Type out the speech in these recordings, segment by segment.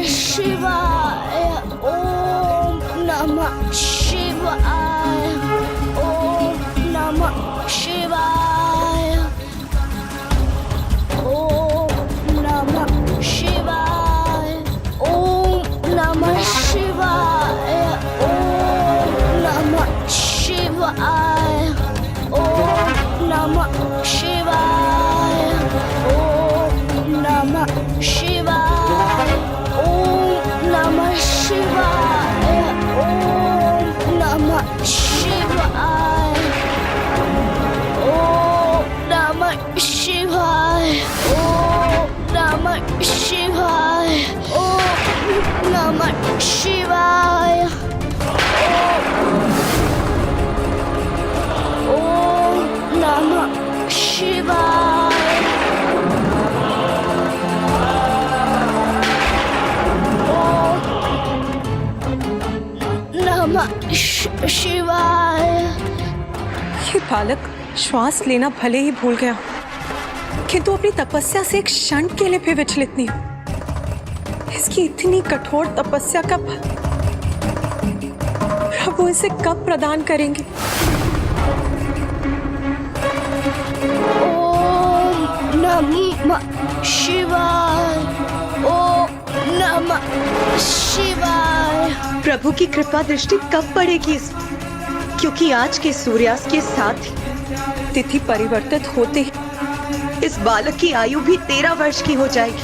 नमः शिवाय। ओम नमः शिवाय। ओम नमः शिवाय। ओम नमः शिवाय। ओम नमः शिवाय। ओम नमः शिवाय। ओम नमः शिवाय। ओम नमः शिवाय। ओम नमः शिवाय। ओम नमः शिवाय। ओम नमः शिवाय। ओम नमः शिवाय। ओम नमः शिवाय। ओम नमः शिवाय। नमः शिवाय। ये बालक श्वास लेना भले ही भूल गया, किंतु अपनी तपस्या से एक क्षण के लिए भी विचलित नहीं। इसकी इतनी कठोर तपस्या का फल प्रभु इसे कब प्रदान करेंगे? ओम नमः शिवाय। ओम नमः शिवाय। प्रभु की कृपा दृष्टि कब पड़ेगी इस, क्योंकि आज के सूर्यास्त के साथ ही तिथि परिवर्तित होते ही इस बालक की आयु भी 13 वर्ष की हो जाएगी।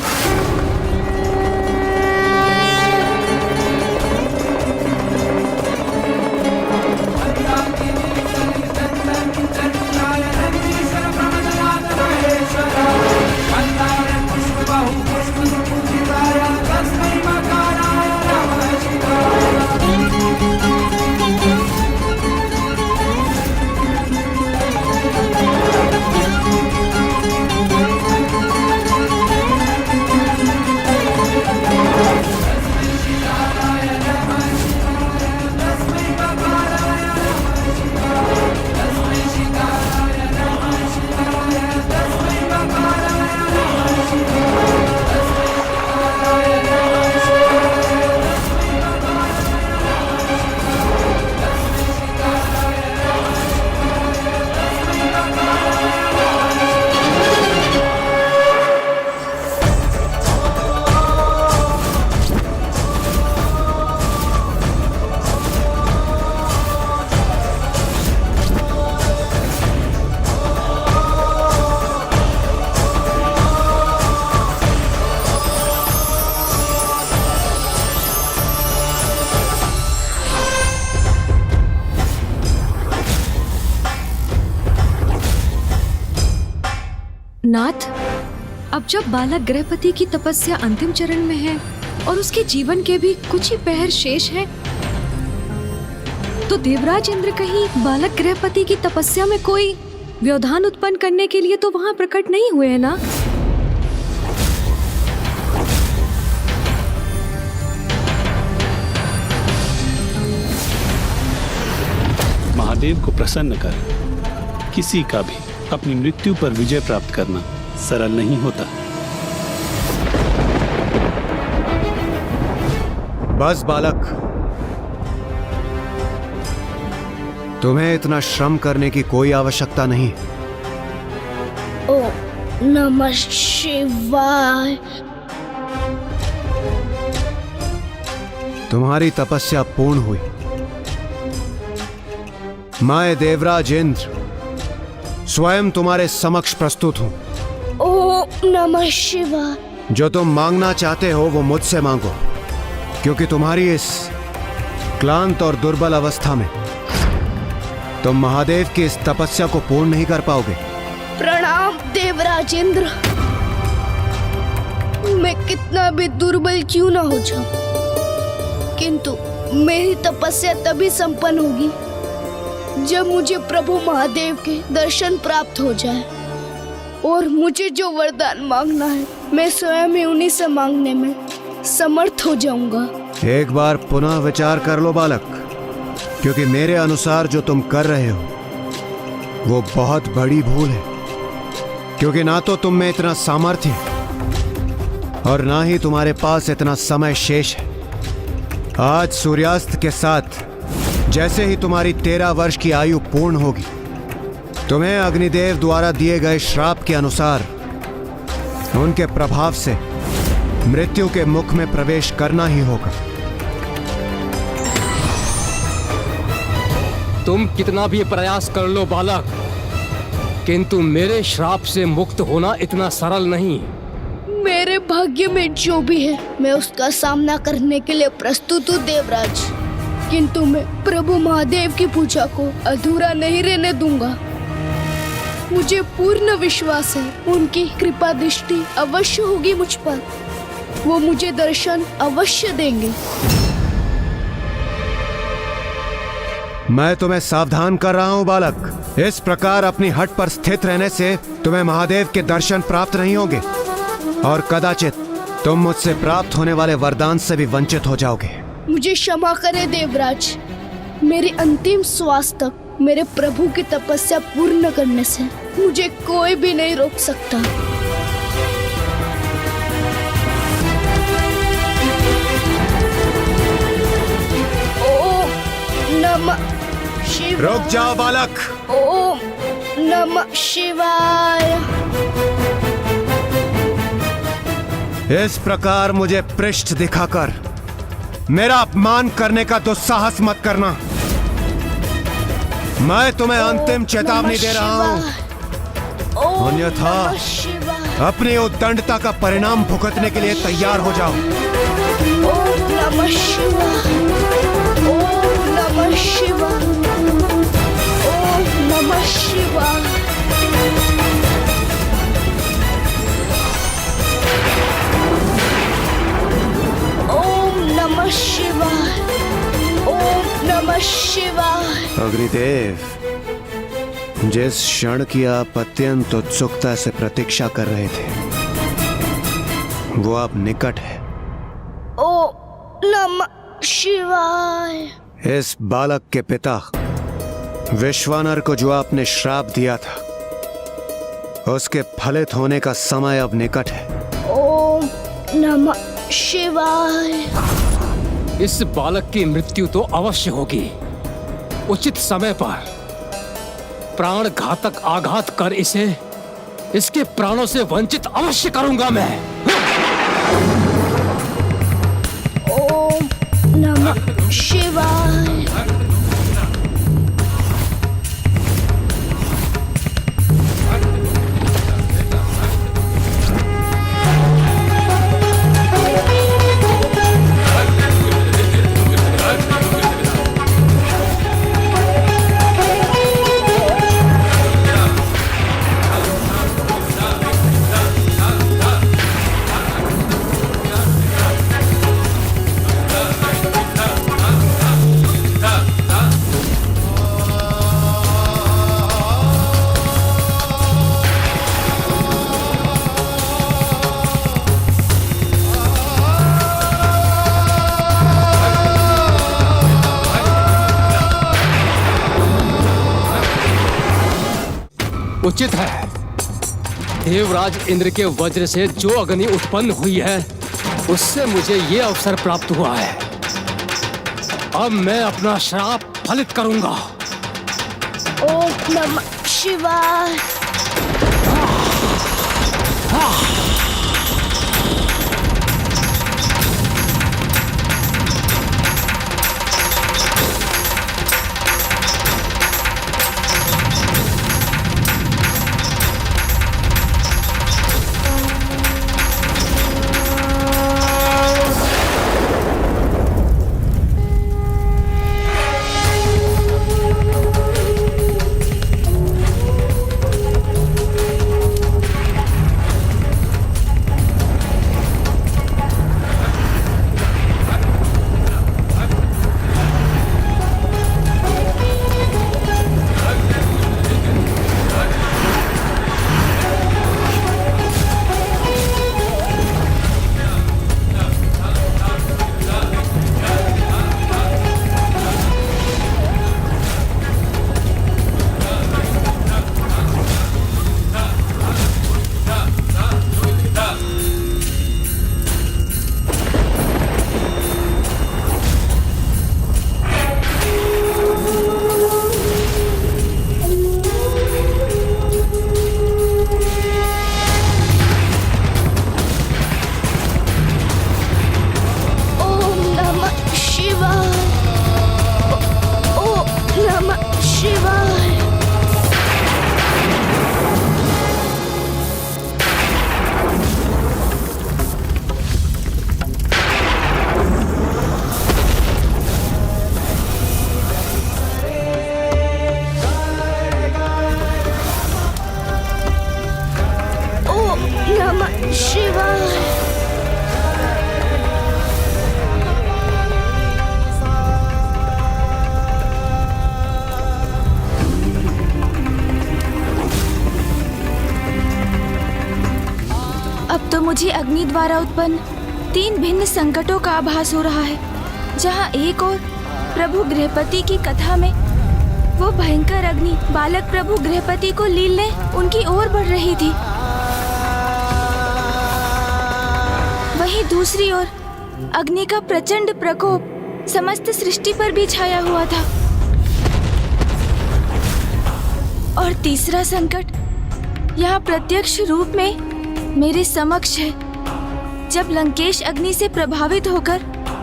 नाथ, अब जब बालक गृहपति की तपस्या अंतिम चरण में है और उसके जीवन के भी कुछ ही पहर शेष है, तो देवराज इंद्र कहीं बालक गृहपति की तपस्या में कोई व्यवधान उत्पन्न करने के लिए तो वहां प्रकट नहीं हुए हैं ना? महादेव को प्रसन्न कर किसी का भी अपनी मृत्यु पर विजय प्राप्त करना सरल नहीं होता। बस बालक, तुम्हें इतना श्रम करने की कोई आवश्यकता नहीं। ओम नमः शिवाय। तुम्हारी तपस्या पूर्ण हुई। मैं देवराज इंद्र स्वयं तुम्हारे समक्ष प्रस्तुत हूं। ओम नमः शिवाय। जो तुम मांगना चाहते हो वो मुझसे मांगो, क्योंकि तुम्हारी इस क्लांत और दुर्बल अवस्था में तुम महादेव की इस तपस्या को पूर्ण नहीं कर पाओगे। प्रणाम देवराज इंद्र। मैं कितना भी दुर्बल क्यों ना हो जाऊं, किंतु मेरी तपस्या तभी संपन्न होगी जब मुझे प्रभु महादेव के दर्शन प्राप्त हो जाए, और मुझे जो वरदान मांगना है मैं स्वयं ही उन्हीं से मांगने में समर्थ हो जाऊंगा। एक बार पुनः विचार कर लो बालक, क्योंकि मेरे अनुसार जो तुम कर रहे हो वो बहुत बड़ी भूल है। क्योंकि ना तो तुम में इतना सामर्थ्य और ना ही तुम्हारे पास इतना समय शेष है। आज सूर्यास्त के साथ जैसे ही तुम्हारी 13 वर्ष की आयु पूर्ण होगी, तुम्हें अग्निदेव द्वारा दिए गए श्राप के अनुसार उनके प्रभाव से मृत्यु के मुख में प्रवेश करना ही होगा। तुम कितना भी प्रयास कर लो बालक, किंतु मेरे श्राप से मुक्त होना इतना सरल नहीं। मेरे भाग्य में जो भी है मैं उसका सामना करने के लिए प्रस्तुत हूँ देवराज, किंतु मैं प्रभु महादेव की पूजा को अधूरा नहीं रहने दूंगा। मुझे पूर्ण विश्वास है उनकी कृपा दृष्टि अवश्य होगी मुझ पर, वो मुझे दर्शन अवश्य देंगे। मैं तुम्हें सावधान कर रहा हूँ बालक। इस प्रकार अपनी हट पर स्थित रहने से तुम्हें महादेव के दर्शन प्राप्त नहीं होंगे और कदाचित तुम मुझसे प्राप्त होने वाले वरदान से भी वंचित हो जाओगे। मुझे क्षमा करे देवराज, मेरी अंतिम श्वास तक मेरे प्रभु की तपस्या पूर्ण करने से मुझे कोई भी नहीं रोक सकता। ओम नमः शिवाय। रुक जाओ बालक। ओम नमः शिवाय। इस प्रकार मुझे पृष्ठ दिखाकर मेरा अपमान करने का दुस्साहस मत करना। मैं तुम्हें अंतिम चेतावनी दे रहा हूँ, अन्यथा अपनी उद्दंडता का परिणाम भुगतने के लिए तैयार हो जाओ। ओम नमः शिवाय। ओम नमः शिवाय। ओम नमः शिवाय। ओम नमः शिवाय। ओम नमः शिवाय। अग्निदेव, जिस क्षण की आप अत्यंत उत्सुकता से प्रतीक्षा कर रहे थे वो अब निकट है। ओम नमः शिवाय। इस बालक के पिता विश्वानर को जो आपने श्राप दिया था, उसके फलित होने का समय अब निकट है। ओम नमः शिवाय। इस बालक की मृत्यु तो अवश्य होगी। उचित समय पर प्राण घातक आघात कर इसके प्राणों से वंचित अवश्य करूंगा मैं। ओम नमः शिवाय। उचित है। देवराज इंद्र के वज्र से जो अग्नि उत्पन्न हुई है उससे मुझे ये अवसर प्राप्त हुआ है। अब मैं अपना श्राप फलित करूंगा। ओम नमः शिवाय। द्वारा उत्पन्न 3 भिन्न संकटों का आभास हो रहा है। जहाँ एक ओर प्रभु गृहपति की कथा में वो भयंकर अग्नि बालक प्रभु गृहपति को लीलने उनकी ओर बढ़ रही थी, वहीं दूसरी ओर अग्नि का प्रचंड प्रकोप समस्त सृष्टि पर भी छाया हुआ था। और तीसरा संकट यहाँ प्रत्यक्ष रूप में मेरे समक्ष है, जब लंकेश अग्नि से प्रभावित होकर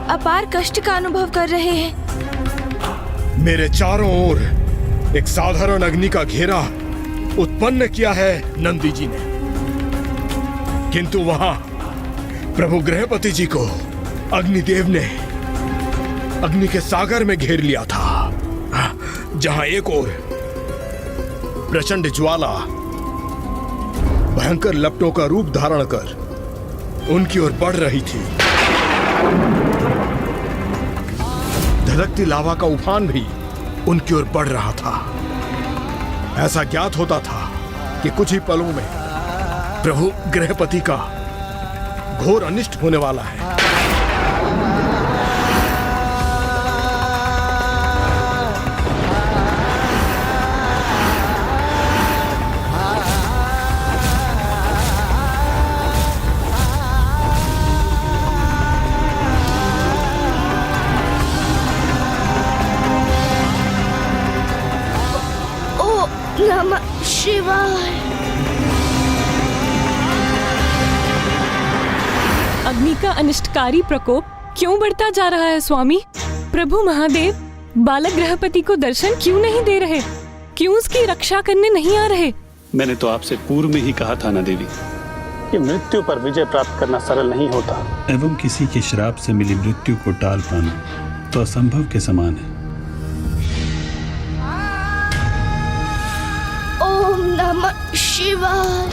अपार कष्ट का अनुभव कर रहे हैं। मेरे चारों ओर एक साधारण अग्नि का घेरा उत्पन्न किया है नंदी जी ने, किंतु वहां प्रभु गृहपति जी को अग्निदेव ने अग्नि के सागर में घेर लिया था, जहां एक ओर प्रचंड ज्वाला भयंकर लपटों का रूप धारण कर उनकी ओर बढ़ रही थी। धधकती लावा का उफान भी उनकी ओर बढ़ रहा था। ऐसा ज्ञात होता था कि कुछ ही पलों में प्रभु गृहपति का घोर अनिष्ट होने वाला है। नमः शिवाय। अग्नि का अनिष्टकारी प्रकोप क्यों बढ़ता जा रहा है स्वामी? प्रभु महादेव बालक गृहपति को दर्शन क्यों नहीं दे रहे? क्यों उसकी रक्षा करने नहीं आ रहे? मैंने तो आपसे पूर्व में ही कहा था ना देवी कि मृत्यु पर विजय प्राप्त करना सरल नहीं होता, एवं किसी के श्राप से मिली मृत्यु को टाल पाना तो असंभव के समान है। ओम नमः शिवाय।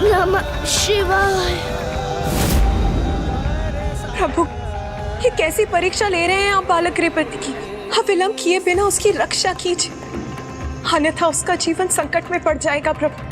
नमः शिवाय। प्रभु, ये कैसी परीक्षा ले रहे हैं आप बालक गृहपति की? अविलंब किए बिना उसकी रक्षा कीजिए, अन्यथा उसका जीवन संकट में पड़ जाएगा। प्रभु,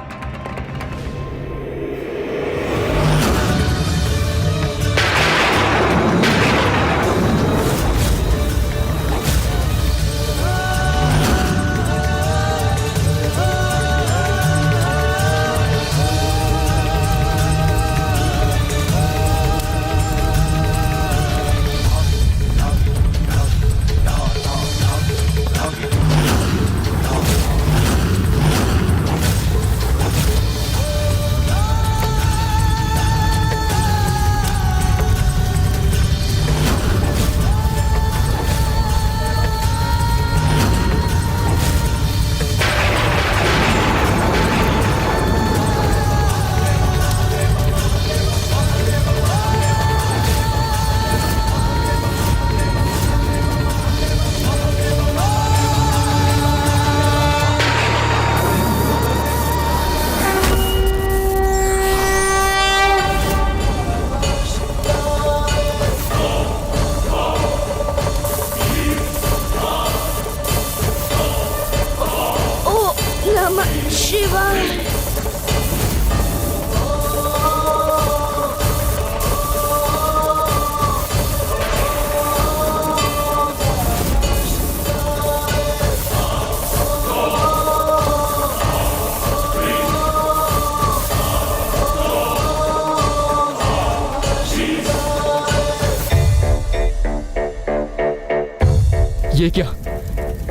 ये क्या?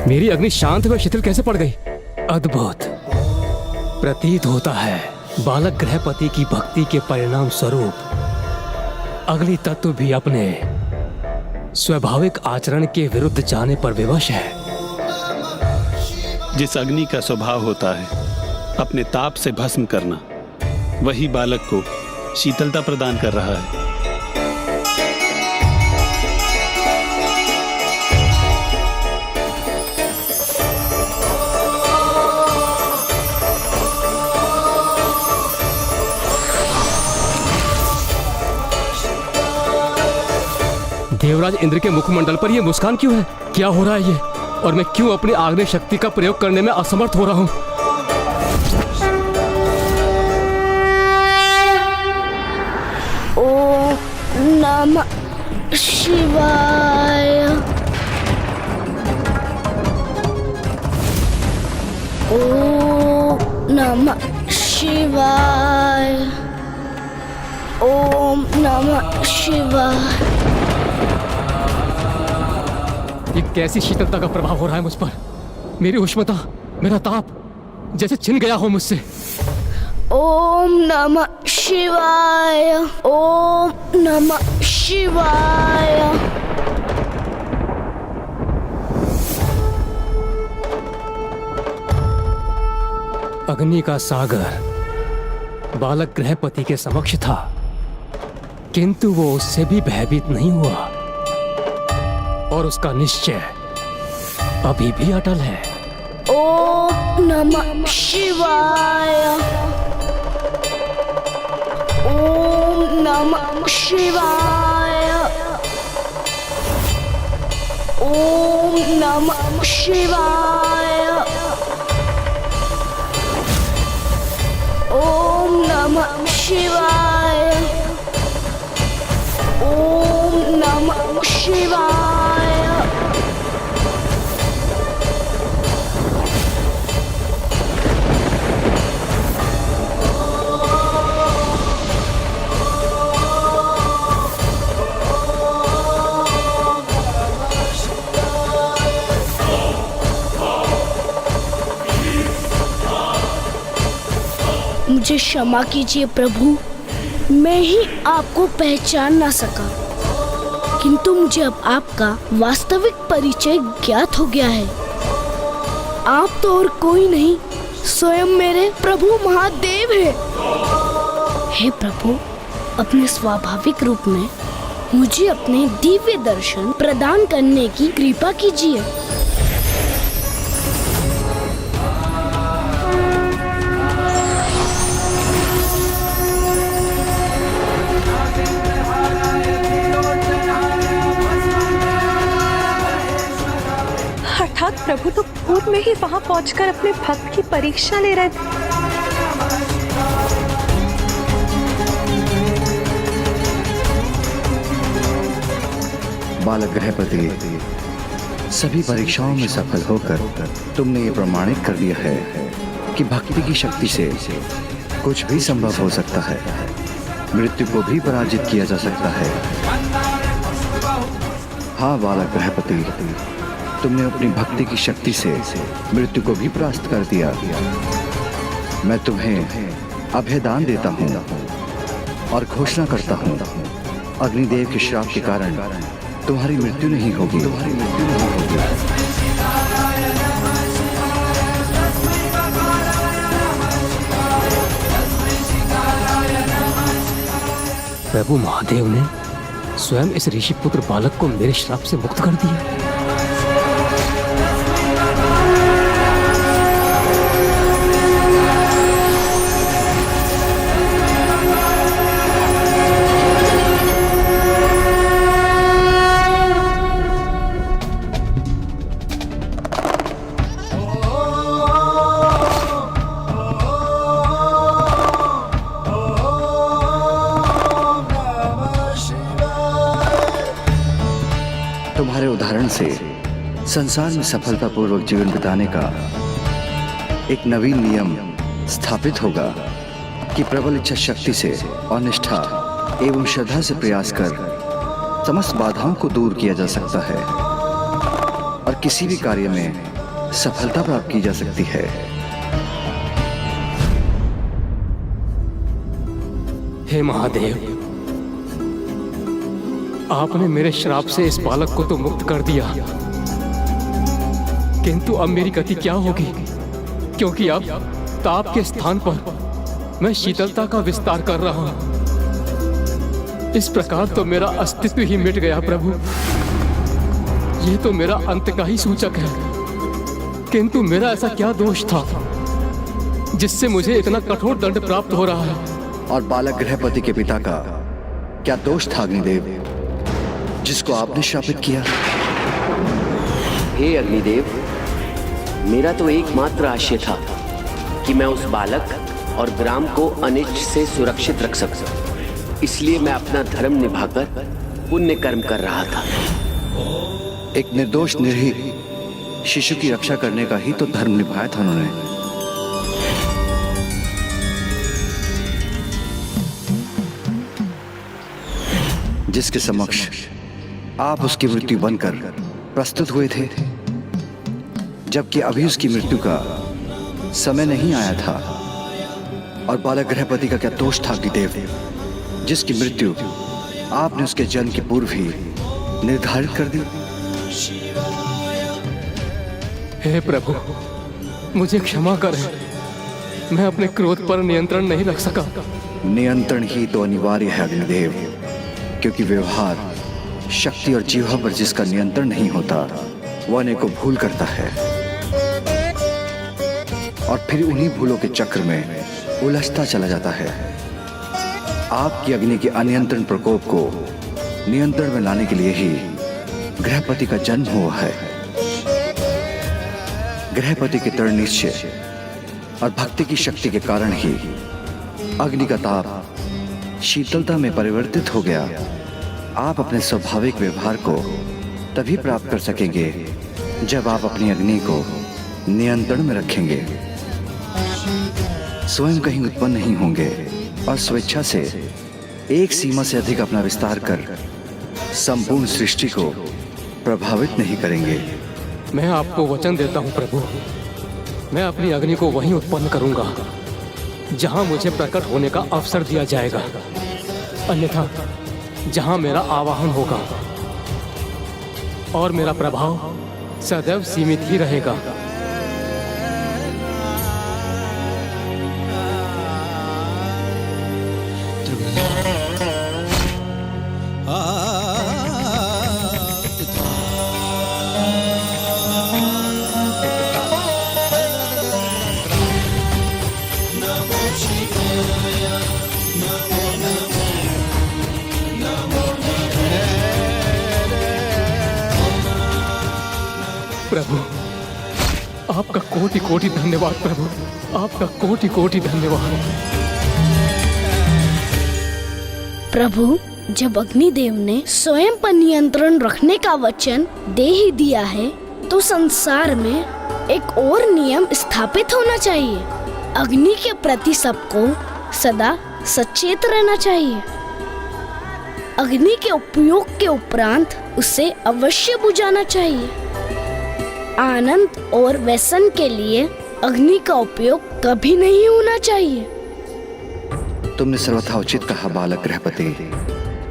मेरी अग्नि शांत व शिथिल कैसे पड़ गई? अद्भुत प्रतीत होता है बालक गृहपति की भक्ति के परिणाम स्वरूप अग्नि तत्व भी अपने स्वाभाविक आचरण के विरुद्ध जाने पर विवश है। जिस अग्नि का स्वभाव होता है अपने ताप से भस्म करना, वही बालक को शीतलता प्रदान कर रहा है। देवराज इंद्र के मुखमंडल पर यह मुस्कान क्यों है? क्या हो रहा है ये? और मैं क्यों अपनी आग्नेय शक्ति का प्रयोग करने में असमर्थ हो रहा हूँ? ओम नमः शिवाय। ओम नमः शिवाय। ओम नमः शिवाय। ये कैसी शीतलता का प्रभाव हो रहा है मुझ पर? मेरी उष्णता, मेरा ताप जैसे छिन गया हो मुझसे। ओम नमः शिवाय। ओम नमः शिवाय। अग्नि का सागर बालक गृहपति के समक्ष था, किंतु वो उससे भी भयभीत नहीं हुआ और उसका निश्चय अभी भी अटल है। ओम नमः शिवाय। ओम नमः शिवाय। ओम नमः शिवाय। ओम नमः शिवाय। ओम नमः शिवाय। मुझे क्षमा कीजिए प्रभु, मैं ही आपको पहचान ना सका, किंतु मुझे अब आपका वास्तविक परिचय ज्ञात हो गया है। आप तो और कोई नहीं, स्वयं मेरे प्रभु महादेव है। हे प्रभु, अपने स्वाभाविक रूप में मुझे अपने दिव्य दर्शन प्रदान करने की कृपा कीजिए। अर्थात प्रभु तो पूर्व में ही वहां पहुंचकर अपने भक्त की परीक्षा ले रहे थे। बालक गृहपति, सभी परीक्षाओं में सफल होकर तुमने ये प्रमाणित कर दिया है कि भक्ति की शक्ति से कुछ भी संभव हो सकता है, मृत्यु को भी पराजित किया जा सकता है। हाँ बालक गृहपति, तुमने अपनी भक्ति की शक्ति से मृत्यु को भी परास्त कर दिया। मैं तुम्हें अभयदान देता हूँ और घोषणा करता हूँ, अग्निदेव के श्राप के कारण तुम्हारी मृत्यु नहीं होगी। प्रभु महादेव ने स्वयं इस ऋषि पुत्र बालक को मेरे श्राप से मुक्त कर दिया। तुम्हारे उदाहरण से संसार में सफलतापूर्वक जीवन बिताने का एक नवीन नियम स्थापित होगा कि प्रबल इच्छा शक्ति से और निष्ठा एवं श्रद्धा से प्रयास कर समस्त बाधाओं को दूर किया जा सकता है और किसी भी कार्य में सफलता प्राप्त की जा सकती है। हे महादेव, आपने मेरे श्राप से इस बालक को तो मुक्त कर दिया, किंतु अब मेरी गति क्या होगी? क्योंकि अब ताप के स्थान पर मैं शीतलता का विस्तार कर रहा हूं। इस प्रकार तो मेरा अस्तित्व ही मिट गया प्रभु। यह तो मेरा अंत का ही सूचक है, किंतु मेरा ऐसा क्या दोष था जिससे मुझे इतना कठोर दंड प्राप्त हो रहा है? और बालक गृहपति के पिता का क्या दोष था अग्निदेव, जिसको आपने श्रापित किया? हे अग्निदेव, मेरा तो एकमात्र आशय था कि मैं उस बालक और ग्राम को अनिष्ट से सुरक्षित रख सकूं। इसलिए मैं अपना धर्म निभाकर पुण्य कर्म कर रहा था। एक निर्दोष निर्भीक शिशु की रक्षा करने का ही तो धर्म निभाया था उन्होंने। जिसके समक्ष आप उसकी मृत्यु बनकर प्रस्तुत हुए थे, जबकि अभी उसकी मृत्यु का समय नहीं आया था। और बालक गृहपति का क्या दोष था अग्निदेव, जिसकी मृत्यु आपने उसके जन्म के पूर्व ही निर्धारित कर दी? हे प्रभु, मुझे क्षमा करें। मैं अपने क्रोध पर नियंत्रण नहीं रख सका। नियंत्रण ही तो अनिवार्य है अग्निदेव, क्योंकि व्यवहार, शक्ति और जीवा पर जिसका नियंत्रण नहीं होता वह अनेकों भूल करता है और फिर उन्हीं भूलों के चक्र में उलझता चला जाता है। आपकी अग्नि के अनियंत्रण प्रकोप को नियंत्रण में लाने के लिए ही गृहपति का जन्म हुआ है। गृहपति के दृढ़ निश्चय और भक्ति की शक्ति के कारण ही अग्नि का ताप शीतलता में परिवर्तित हो गया। आप अपने स्वाभाविक व्यवहार को तभी प्राप्त कर सकेंगे जब आप अपनी अग्नि को नियंत्रण में रखेंगे, स्वयं कहीं उत्पन्न नहीं होंगे और स्वेच्छा से एक सीमा से अधिक अपना विस्तार कर संपूर्ण सृष्टि को प्रभावित नहीं करेंगे। मैं आपको वचन देता हूं प्रभु, मैं अपनी अग्नि को वहीं उत्पन्न करूंगा जहां मुझे प्रकट होने का अवसर दिया जाएगा, अन्यथा जहां मेरा आवाहन होगा और मेरा प्रभाव सदैव सीमित ही रहेगा। प्रभु, आपका कोटि कोटि धन्यवाद प्रभु, आपका कोटि कोटि धन्यवाद। प्रभु, जब अग्निदेव ने स्वयं पर नियंत्रण रखने का वचन दे ही दिया है, तो संसार में एक और नियम स्थापित होना चाहिए। अग्नि के प्रति सबको सदा सचेत रहना चाहिए। अग्नि के उपयोग के उपरांत उसे अवश्य बुझाना चाहिए। आनंद और व्यसन के लिए अग्नि का उपयोग कभी नहीं होना चाहिए। तुमने सर्वथा उचित कहा बालक गृहपति।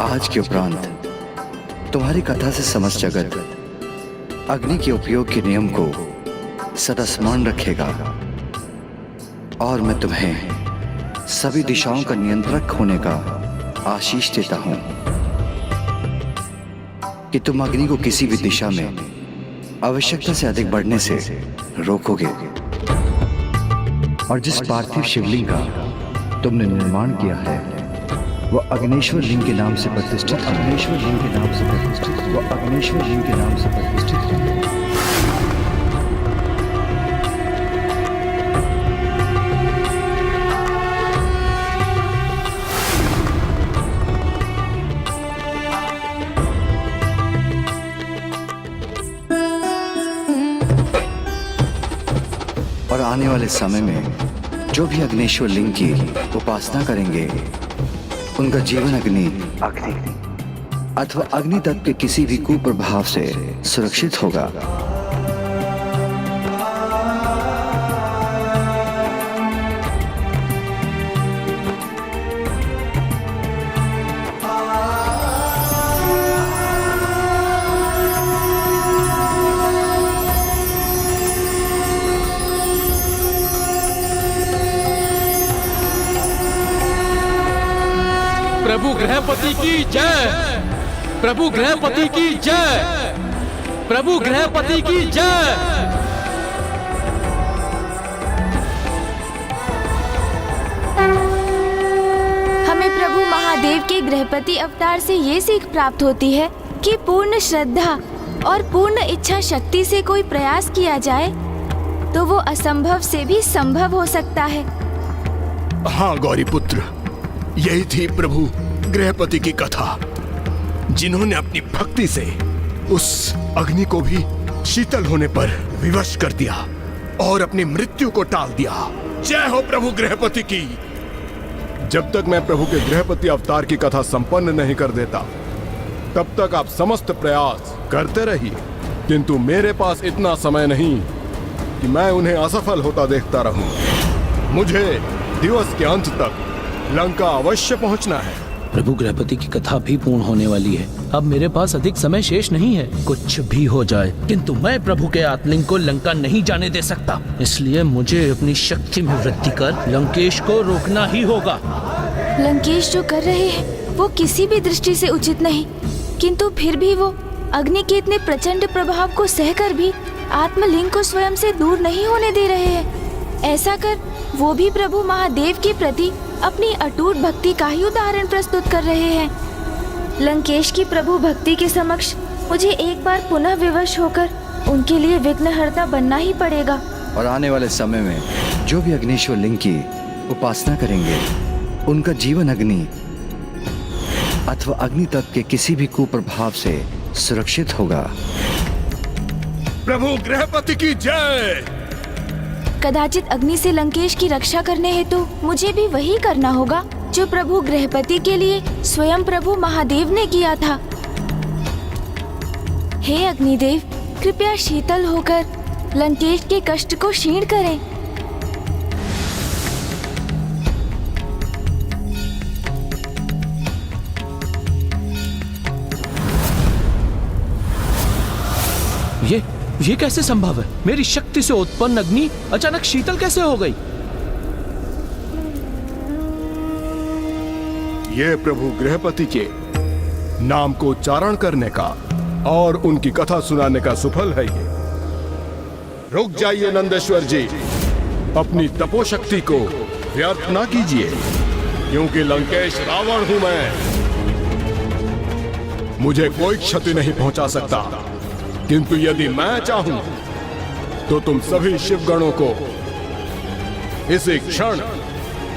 आज के उपरांत तुम्हारी कथा से समस्त जगत अग्नि के उपयोग के नियम को सदा स्मरण रखेगा और मैं तुम्हें सभी दिशाओं का नियंत्रक होने का आशीष देता हूं कि तुम अग्नि को किसी भी दिशा में आवश्यकता से अधिक बढ़ने से रोकोगे और जिस पार्थिव शिवलिंग का तुमने निर्माण किया है वह अग्नेश्वर लिंग के नाम से प्रतिष्ठित है। अग्नेश्वर लिंग के नाम से प्रतिष्ठित, वह अग्नेश्वर लिंग के नाम से प्रतिष्ठित है। और आने वाले समय में जो भी अग्नेश्वर लिंग की उपासना करेंगे उनका जीवन अग्नि अथवा अग्नि तत्व के किसी भी कुप्रभाव से सुरक्षित होगा। प्रभु गृहपति की जय, प्रभु गृहपति की जय, प्रभु गृहपति की जय। हमें प्रभु महादेव के गृहपति अवतार से ये सीख प्राप्त होती है कि पूर्ण श्रद्धा और पूर्ण इच्छा शक्ति से कोई प्रयास किया जाए तो वो असंभव से भी संभव हो सकता है। हाँ गौरी पुत्र, यही थी प्रभु गृहपति की कथा, जिन्होंने अपनी भक्ति से उस अग्नि को भी शीतल होने पर विवश कर दिया और अपनी मृत्यु को टाल दिया। जय हो प्रभु गृहपति की। जब तक मैं प्रभु के गृहपति अवतार की कथा संपन्न नहीं कर देता, तब तक आप समस्त प्रयास करते रहिए, किंतु मेरे पास इतना समय नहीं कि मैं उन्हें असफल होता देखता रहूं। मुझे दिवस के अंत तक लंका अवश्य पहुंचना है। प्रभु गृहपति की कथा भी पूर्ण होने वाली है। अब मेरे पास अधिक समय शेष नहीं है। कुछ भी हो जाए, किंतु मैं प्रभु के आत्मलिंग को लंका नहीं जाने दे सकता। इसलिए मुझे अपनी शक्ति में वृद्धि कर लंकेश को रोकना ही होगा। लंकेश जो कर रहे हैं वो किसी भी दृष्टि से उचित नहीं, किंतु फिर भी वो अग्नि के इतने प्रचंड प्रभाव को सहकर भी आत्मलिंग को स्वयं से दूर नहीं होने दे रहे हैं। ऐसा कर वो भी प्रभु महादेव के प्रति अपनी अटूट भक्ति का ही उदाहरण प्रस्तुत कर रहे हैं। लंकेश की प्रभु भक्ति के समक्ष मुझे एक बार पुनः विवश होकर उनके लिए विघ्नहर्ता बनना ही पड़ेगा। और आने वाले समय में जो भी अग्निश्वर लिंग की उपासना करेंगे, उनका जीवन अग्नि अथवा अग्नि तत्व के किसी भी कुप्रभाव से सुरक्षित होगा। प्रभु गृहपति की जय। कदाचित अग्नि से लंकेश की रक्षा करने हेतु मुझे भी वही करना होगा जो प्रभु गृहपति के लिए स्वयं प्रभु महादेव ने किया था। हे अग्निदेव, कृपया शीतल होकर लंकेश के कष्ट को क्षीण करें। ये कैसे संभव है? मेरी शक्ति से उत्पन्न अग्नि अचानक शीतल कैसे हो गई? ये प्रभु गृहपति के नाम को उच्चारण करने का और उनकी कथा सुनाने का सुफल है ये। रुक जाइए नंदेश्वर जी, अपनी तपोशक्ति को व्यर्थ ना कीजिए, क्योंकि लंकेश रावण हूं मैं। मुझे कोई क्षति नहीं पहुंचा सकता, किंतु यदि मैं चाहूं तो तुम सभी शिवगणों को इसी क्षण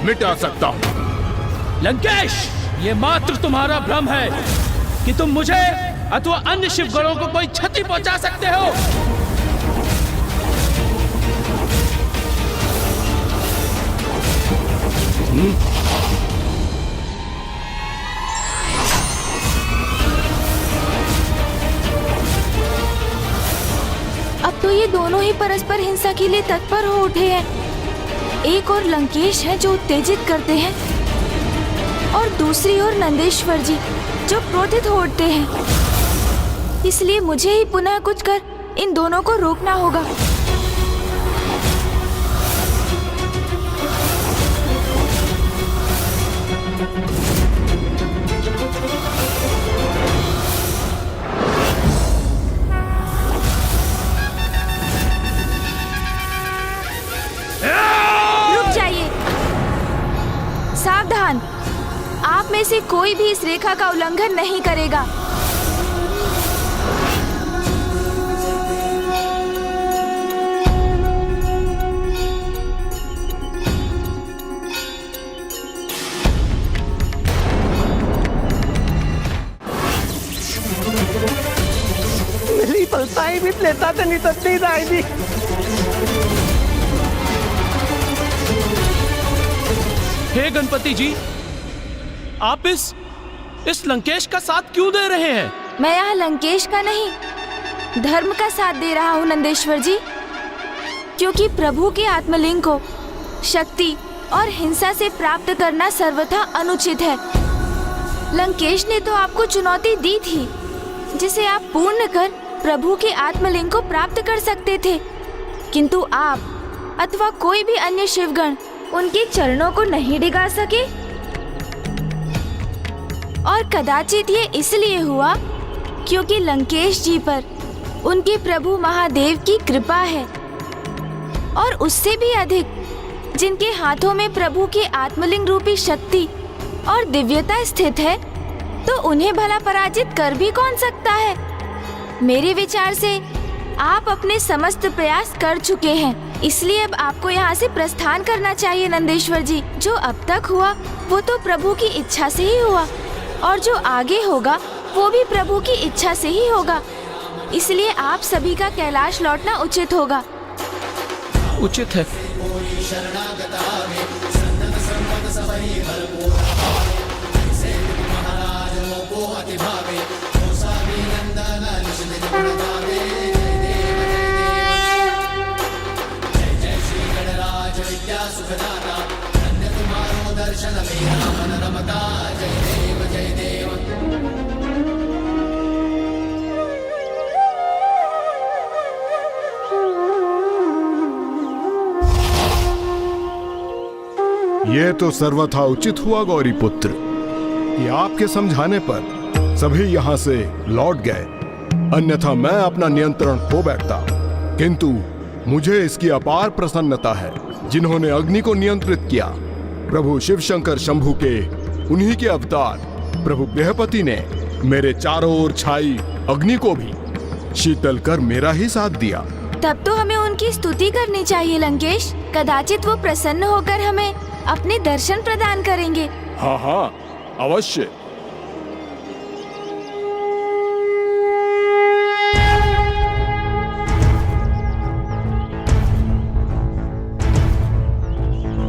मिटा सकता हूं। लंकेश, ये मात्र तुम्हारा भ्रम है कि तुम मुझे अथवा अन्य शिवगणों को कोई क्षति पहुंचा सकते हो। अब तो ये दोनों ही परस्पर हिंसा के लिए तत्पर हो उठे हैं। एक और लंकेश है जो उत्तेजित करते हैं और दूसरी ओर नंदेश्वर जी जो क्रोधित हो उठते हैं। इसलिए मुझे ही पुनः कुछ कर इन दोनों को रोकना होगा। सावधान, आप में से कोई भी इस रेखा का उल्लंघन नहीं करेगा। मेरी पलताई भी लेता तो नहीं तत्ती रायदी। हे गणपति जी, आप इस लंकेश का साथ क्यों दे रहे हैं? मैं यहाँ लंकेश का नहीं, धर्म का साथ दे रहा हूँ नंदेश्वर जी, क्योंकि प्रभु के आत्मलिंग को शक्ति और हिंसा से प्राप्त करना सर्वथा अनुचित है। लंकेश ने तो आपको चुनौती दी थी, जिसे आप पूर्ण कर प्रभु के आत्मलिंग को प्राप्त कर सकते थे, किंतु आप अथवा कोई भी अन्य शिवगण उनके चरणों को नहीं डिगा सके। और कदाचित ये इसलिए हुआ क्योंकि लंकेश जी पर उनके प्रभु महादेव की कृपा है, और उससे भी अधिक जिनके हाथों में प्रभु के आत्मलिंग रूपी शक्ति और दिव्यता स्थित है, तो उन्हें भला पराजित कर भी कौन सकता है। मेरे विचार से आप अपने समस्त प्रयास कर चुके हैं, इसलिए अब आपको यहाँ से प्रस्थान करना चाहिए नंदेश्वर जी। जो अब तक हुआ वो तो प्रभु की इच्छा से ही हुआ, और जो आगे होगा वो भी प्रभु की इच्छा से ही होगा। इसलिए आप सभी का कैलाश लौटना उचित होगा। उचित है। ये तो सर्वथा उचित हुआ गौरी पुत्र कि आपके समझाने पर सभी यहाँ से लौट गए, अन्यथा मैं अपना नियंत्रण खो बैठता। किंतु मुझे इसकी अपार प्रसन्नता है जिन्होंने अग्नि को नियंत्रित किया। प्रभु शिव शंकर शंभु के उन्हीं के अवतार प्रभु गृहपति ने मेरे चारों ओर छाई अग्नि को भी शीतल कर मेरा ही साथ दिया। तब तो हमें उनकी स्तुति करनी चाहिए लंकेश। कदाचित वो प्रसन्न होकर हमें अपने दर्शन प्रदान करेंगे। हाँ हाँ अवश्य।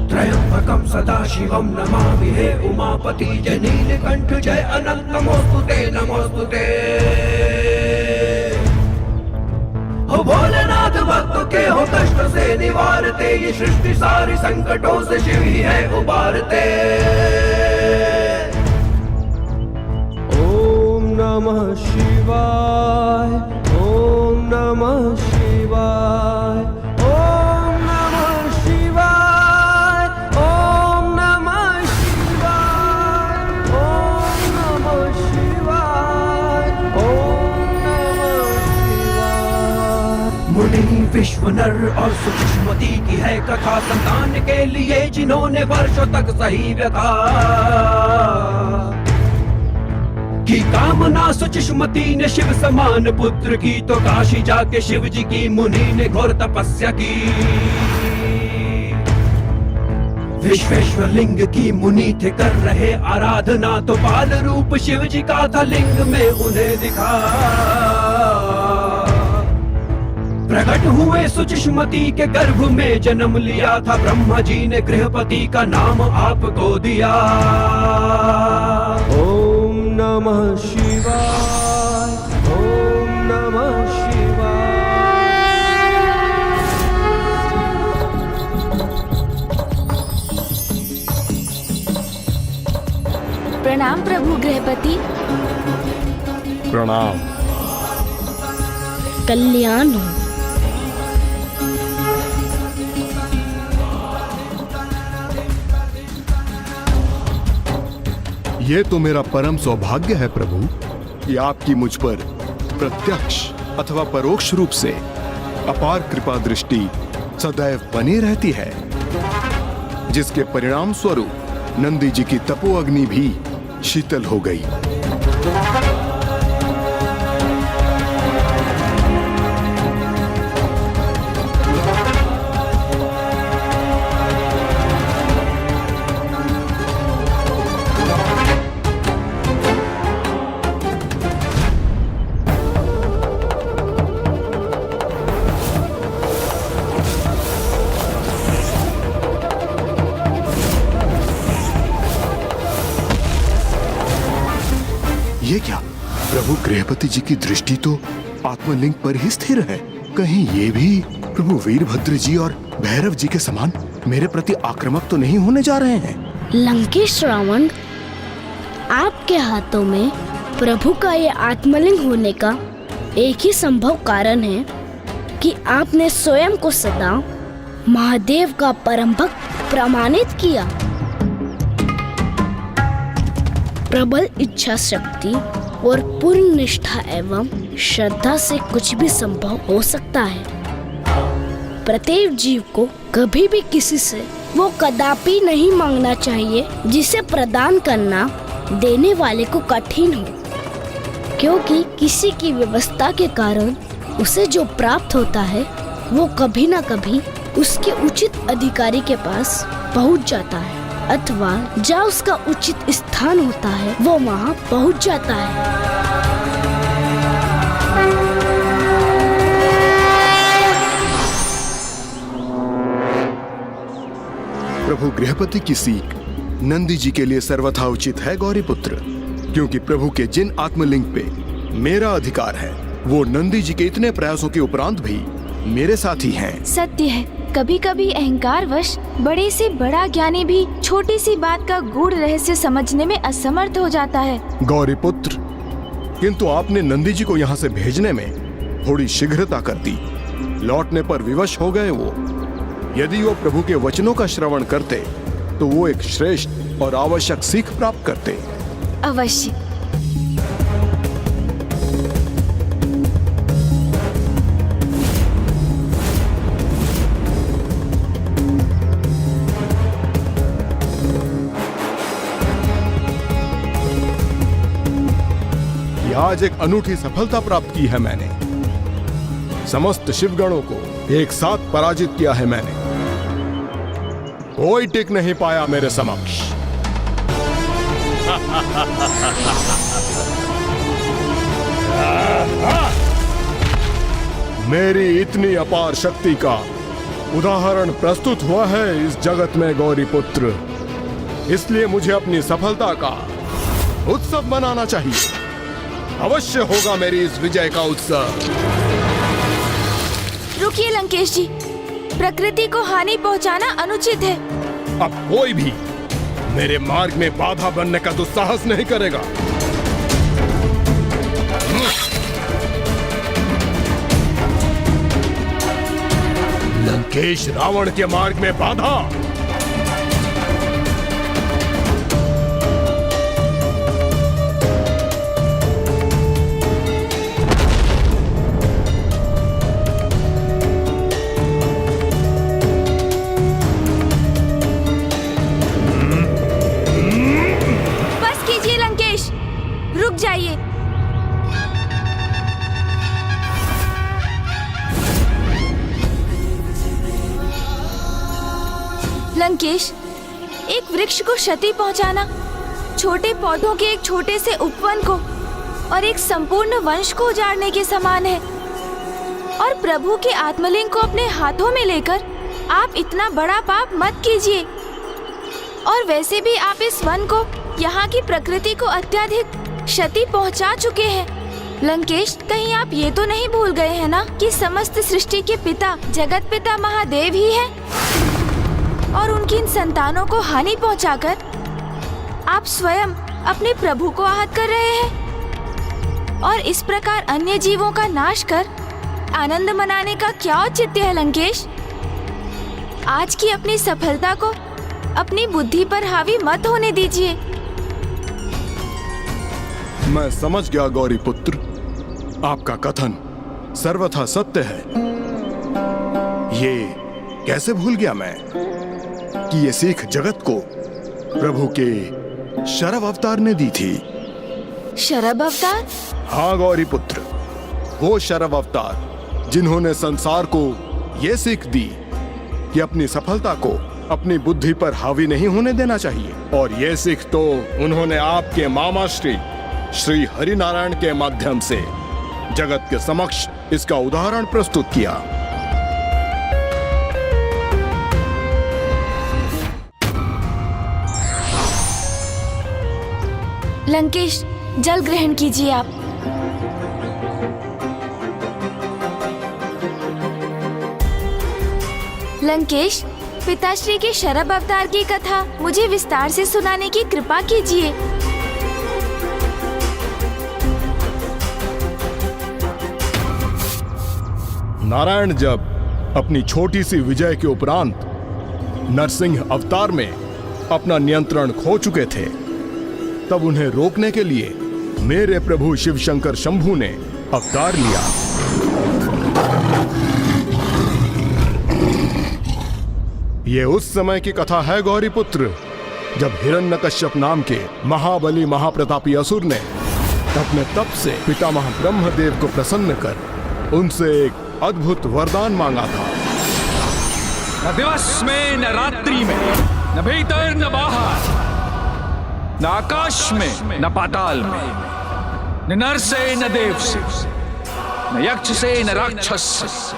त्रयंबकं सदाशिवं नमामि हे उमापति जय नीलकंठ जय अनंत नमोस्तुते नमोस्तुते। हो भोलेनाथ भक्तों के हो कष्ट से निवारते, ये सृष्टि सारी संकटों से शिव ही है उबारते। ओम नमः शिवाय, ओम नमः शिवाय, ओम नमः शिवाय, ओम नमः शिवाय, ओम नमः शिवाय, ओम नमः शिवाय। मुनि विश्व नर और सुषमति की है कथा, संतान के लिए जिन्होंने वर्षों तक सही व्यथा की कामना। सुषमति ने शिव समान पुत्र की, तो काशी जाके शिव जी की मुनि ने घोर तपस्या की। विश्वेश्वर लिंग की मुनि थे कर रहे आराधना, तो बाल रूप शिव जी का था लिंग में उन्हें दिखा। प्रकट हुए सुषमति के गर्भ में जन्म लिया था, ब्रह्मा जी ने गृहपति का नाम आपको दिया। ओम नमः शिवाय, ओम नमः शिवाय। प्रणाम प्रभु गृहपति। प्रणाम। कल्याण हो। ये तो मेरा परम सौभाग्य है प्रभु कि आपकी मुझ पर प्रत्यक्ष अथवा परोक्ष रूप से अपार कृपा दृष्टि सदैव बनी रहती है, जिसके परिणाम स्वरूप नंदी जी की तपो अग्नि भी शीतल हो गई। ये क्या? प्रभु गृहपति जी की दृष्टि तो आत्मलिंग पर ही स्थिर है। कहीं ये भी प्रभु वीरभद्र जी और भैरव जी के समान मेरे प्रति आक्रामक तो नहीं होने जा रहे हैं? लंकेश रावण, आपके हाथों में प्रभु का ये आत्मलिंग होने का एक ही संभव कारण है कि आपने स्वयं को सदा महादेव का परम भक्त प्रमाणित किया। प्रबल इच्छा शक्ति और पूर्ण निष्ठा एवं श्रद्धा से कुछ भी संभव हो सकता है। प्रत्येक जीव को कभी भी किसी से वो कदापि नहीं मांगना चाहिए जिसे प्रदान करना देने वाले को कठिन हो, क्योंकि किसी की व्यवस्था के कारण उसे जो प्राप्त होता है वो कभी ना कभी उसके उचित अधिकारी के पास पहुंच जाता है, अथवा जहाँ उसका उचित स्थान होता है वो वहाँ पहुंच जाता है। प्रभु गृहपति की सीख नंदी जी के लिए सर्वथा उचित है गौरीपुत्र, क्योंकि प्रभु के जिन आत्मलिंग पे मेरा अधिकार है वो नंदी जी के इतने प्रयासों के उपरांत भी मेरे साथ ही हैं। सत्य है, कभी कभी अहंकारवश बड़े से बड़ा ज्ञानी भी छोटी सी बात का गूढ़ रहस्य समझने में असमर्थ हो जाता है। गौरीपुत्र, किंतु आपने नंदी जी को यहाँ से भेजने में थोड़ी शीघ्रता कर दी। लौटने पर विवश हो गए वो। यदि वो प्रभु के वचनों का श्रवण करते तो वो एक श्रेष्ठ और आवश्यक सीख प्राप्त करते। अवश्य। आज एक अनूठी सफलता प्राप्त की है मैंने। समस्त शिवगणों को एक साथ पराजित किया है मैंने। कोई टिक नहीं पाया मेरे समक्ष। मेरी इतनी अपार शक्ति का उदाहरण प्रस्तुत हुआ है इस जगत में गौरीपुत्र, इसलिए मुझे अपनी सफलता का उत्सव मनाना चाहिए। अवश्य होगा मेरी इस विजय का उत्सव। रुकिए लंकेश जी, प्रकृति को हानि पहुंचाना अनुचित है। अब कोई भी मेरे मार्ग में बाधा बनने का दुस्साहस नहीं करेगा। लंकेश रावण के मार्ग में बाधा। जाइए। लंकेश, एक वृक्ष को क्षति पहुंचाना छोटे पौधों के एक छोटे से उपवन को और एक संपूर्ण वंश को उजाड़ने के समान है। और प्रभु के आत्मलिंग को अपने हाथों में लेकर आप इतना बड़ा पाप मत कीजिए। और वैसे भी आप इस वन को, यहाँ की प्रकृति को अत्यधिक क्षति पहुंचा चुके हैं। लंकेश, कहीं आप ये तो नहीं भूल गए हैं ना कि समस्त सृष्टि के पिता जगत पिता महादेव ही हैं। और उनकी इन संतानों को हानि पहुंचाकर आप स्वयं अपने प्रभु को आहत कर रहे हैं। और इस प्रकार अन्य जीवों का नाश कर आनंद मनाने का क्या औचित्य है लंकेश? आज की अपनी सफलता को अपनी बुद्धि पर हावी मत होने दीजिए। मैं समझ गया गौरीपुत्र, आपका कथन सर्वथा सत्य है। ये कैसे भूल गया मैं कि ये सीख जगत को प्रभु के शरभ अवतार ने दी थी। शरभ अवतार? हाँ गौरीपुत्र, वो शरभ अवतार जिन्होंने संसार को ये सीख दी कि अपनी सफलता को अपनी बुद्धि पर हावी नहीं होने देना चाहिए। और ये सीख तो उन्होंने आपके मामा श्री हरिनारायण के माध्यम से जगत के समक्ष इसका उदाहरण प्रस्तुत किया। लंकेश, जल ग्रहण कीजिए आप। लंकेश, पिताश्री के शरभ अवतार की कथा मुझे विस्तार से सुनाने की कृपा कीजिए। नारायण जब अपनी छोटी सी विजय के उपरांत नरसिंह अवतार में अपना नियंत्रण खो चुके थे, तब उन्हें रोकने के लिए मेरे प्रभु शिव शंकर शंभू ने अवतार लिया। ये उस समय की कथा है गौरीपुत्र, जब हिरण्यकश्यप नाम के महाबली महाप्रतापी असुर ने अपने तप से पितामह ब्रह्मदेव को प्रसन्न कर उनसे एक अद्भुत वरदान मांगा था। न दिवस में न रात्रि में, न भीतर न बाहर, न आकाश में न पाताल में, न नर से न देव से, न यक्ष से न राक्षस से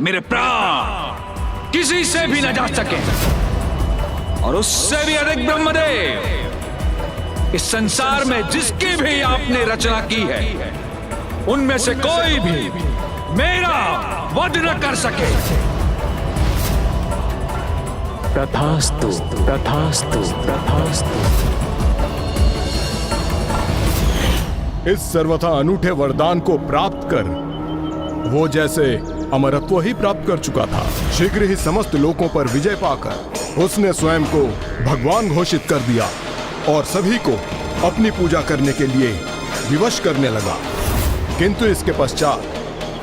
मेरे प्राण किसी से भी न जा सके। और उससे भी अधिक ब्रह्मदेव, इस संसार में जिसकी भी आपने रचना की है उनमें से कोई भी मेरा वध न कर सके। तथास्तु तथास्तु तथास्तु। इस सर्वथा अनूठे वरदान को प्राप्त कर वो जैसे अमरत्व ही प्राप्त कर चुका था। शीघ्र ही समस्त लोकों पर विजय पाकर उसने स्वयं को भगवान घोषित कर दिया और सभी को अपनी पूजा करने के लिए विवश करने लगा। किंतु इसके पश्चात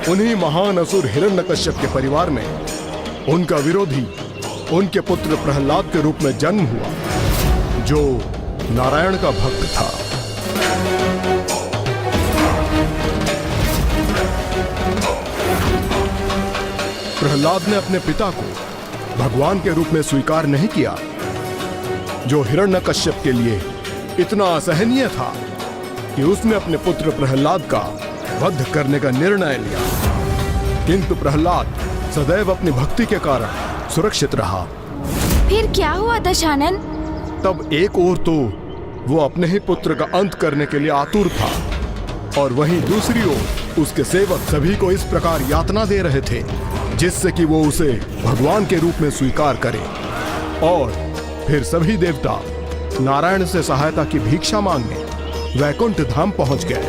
उन्हीं महान असुर हिरण्यकश्यप के परिवार में उनका विरोधी उनके पुत्र प्रहलाद के रूप में जन्म हुआ, जो नारायण का भक्त था। प्रहलाद ने अपने पिता को भगवान के रूप में स्वीकार नहीं किया, जो हिरण्यकश्यप के लिए इतना असहनीय था कि उसने अपने पुत्र प्रहलाद का वध करने का निर्णय लिया। किंतु प्रहलाद सदैव अपनी भक्ति के कारण सुरक्षित रहा। फिर क्या हुआ दशानन? तब एक ओर तो वो अपने ही पुत्र का अंत करने के लिए आतुर था, और वहीं दूसरी ओर उसके सेवक सभी को इस प्रकार यातना दे रहे थे जिससे कि वो उसे भगवान के रूप में स्वीकार करे। और फिर सभी देवता नारायण से सहायता की भिक्षा मांगने वैकुंठ धाम पहुंच गए।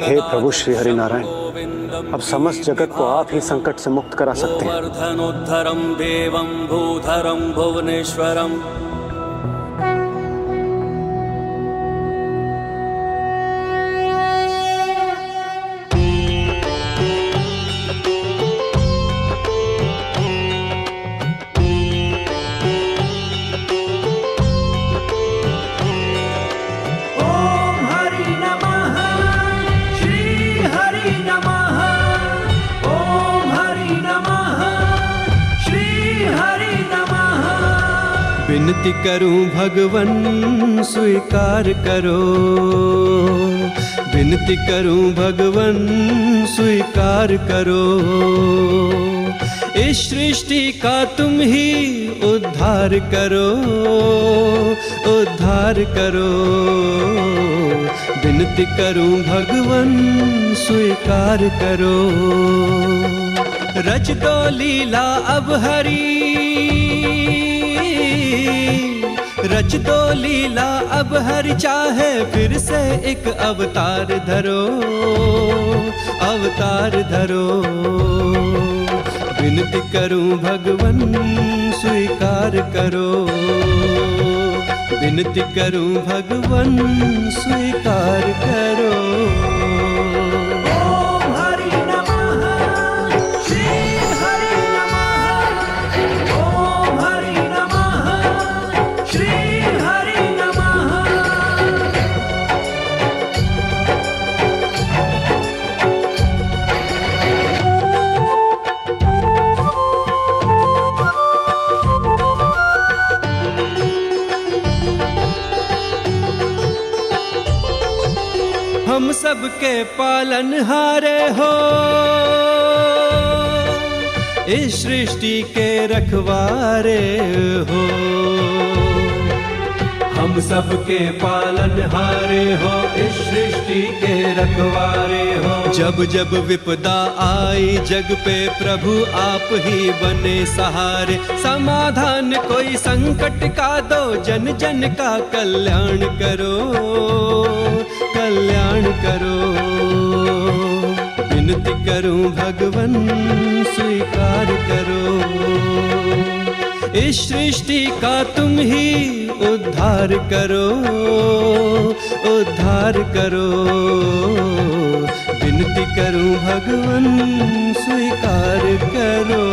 हे प्रभु श्री हरि नारायण, अब समस्त जगत को आप ही संकट से मुक्त करा सकते हैं। देवं भूधरं भुवनेश्वरम्। विनती करूं भगवन स्वीकार करो, विनती करूं भगवन स्वीकार करो। इस सृष्टि का तुम ही उद्धार करो, उद्धार करो। विनती करूं भगवन स्वीकार करो। रच दो लीला अब हरी, रच दो लीला अब हर चाहे फिर से एक अवतार धरो, अवतार धरो। विनती करूं भगवन स्वीकार करो, विनती करूं भगवन स्वीकार करो। हम सबके पालनहारे हो, इस सृष्टि के रखवारे हो। हम सबके पालनहारे हो, इस सृष्टि के रखवारे हो। जब जब विपदा आई जग पे प्रभु आप ही बने सहारे। समाधान कोई संकट का दो, जन जन का कल्याण करो, कल्याण करो। विनती करूं भगवन स्वीकार करो। इस सृष्टि का तुम ही उद्धार करो, उद्धार करो। विनती करूं भगवन स्वीकार करो।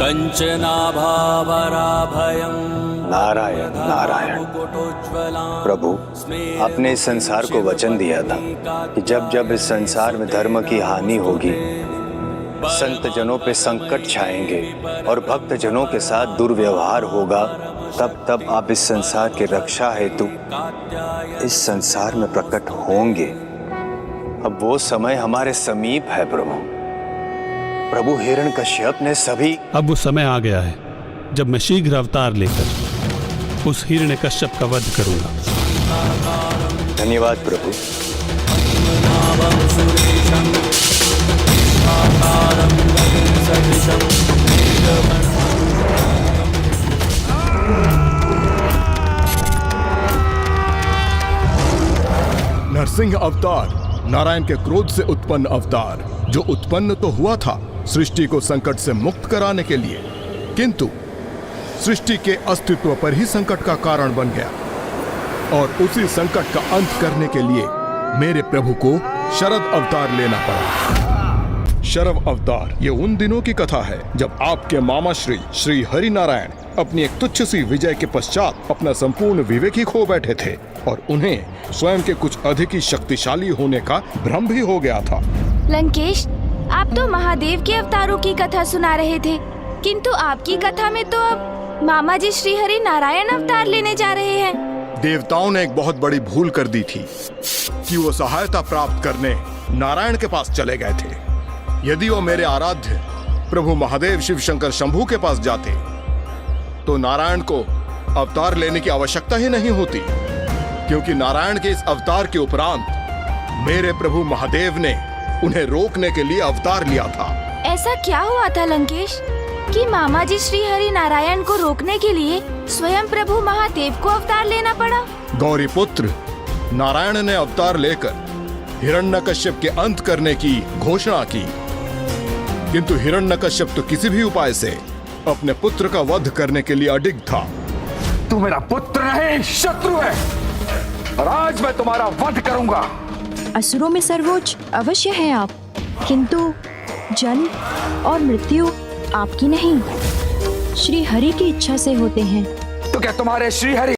कंचनाभावराभयं नारायण नारायण। प्रभु, आपने इस संसार को वचन दिया था कि जब जब इस संसार में धर्म की हानि होगी, संत जनों पे संकट छाएंगे और भक्त जनों के साथ दुर्व्यवहार होगा, तब तब आप इस संसार की रक्षा हेतु इस संसार में प्रकट होंगे। अब वो समय हमारे समीप है प्रभु। प्रभु, हिरण्यकश्यप ने सभी अब वो समय आ गया है जब मैं शीघ्र अवतार लेकर उस हिरण्यकश्यप का वध करूंगा। धन्यवाद प्रभु। नरसिंह अवतार नारायण के क्रोध से उत्पन्न अवतार, जो उत्पन्न तो हुआ था सृष्टि को संकट से मुक्त कराने के लिए, किंतु सृष्टि के अस्तित्व पर ही संकट का कारण बन गया। और उसी संकट का अंत करने के लिए मेरे प्रभु को शरद अवतार लेना पड़ा। शरद अवतार ये उन दिनों की कथा है जब आपके मामा श्री हरि नारायण अपनी एक तुच्छ सी विजय के पश्चात अपना संपूर्ण विवेक ही खो बैठे थे और उन्हें स्वयं के कुछ अधिक ही शक्तिशाली होने का भ्रम भी हो गया था। लंकेश, आप तो महादेव के अवतारों की कथा सुना रहे थे, किंतु आपकी कथा में तो अब मामा जी श्री हरि नारायण अवतार लेने जा रहे हैं। देवताओं ने एक बहुत बड़ी भूल कर दी थी कि वो सहायता प्राप्त करने नारायण के पास चले गए थे। यदि वो मेरे आराध्य प्रभु महादेव शिव शंकर शंभू के पास जाते तो नारायण को अवतार लेने की आवश्यकता ही नहीं होती, क्योंकि नारायण के इस अवतार के उपरांत मेरे प्रभु महादेव ने उन्हें रोकने के लिए अवतार लिया था। ऐसा क्या हुआ था लंकेश कि मामा जी श्री हरि नारायण को रोकने के लिए स्वयं प्रभु महादेव को अवतार लेना पड़ा? गौरी पुत्र, नारायण ने अवतार लेकर हिरण्यकश्यप के अंत करने की घोषणा की, किंतु हिरण्यकश्यप तो किसी भी उपाय से अपने पुत्र का वध करने के लिए अडिग था। तू मेरा पुत्र नहीं, शत्रु है, और आज मैं तुम्हारा वध करूंगा। असुरों में सर्वोच्च अवश्य हैं आप, किंतु जन्म और मृत्यु आपकी नहीं, श्री हरि की इच्छा से होते हैं। तो क्या तुम्हारे श्री हरि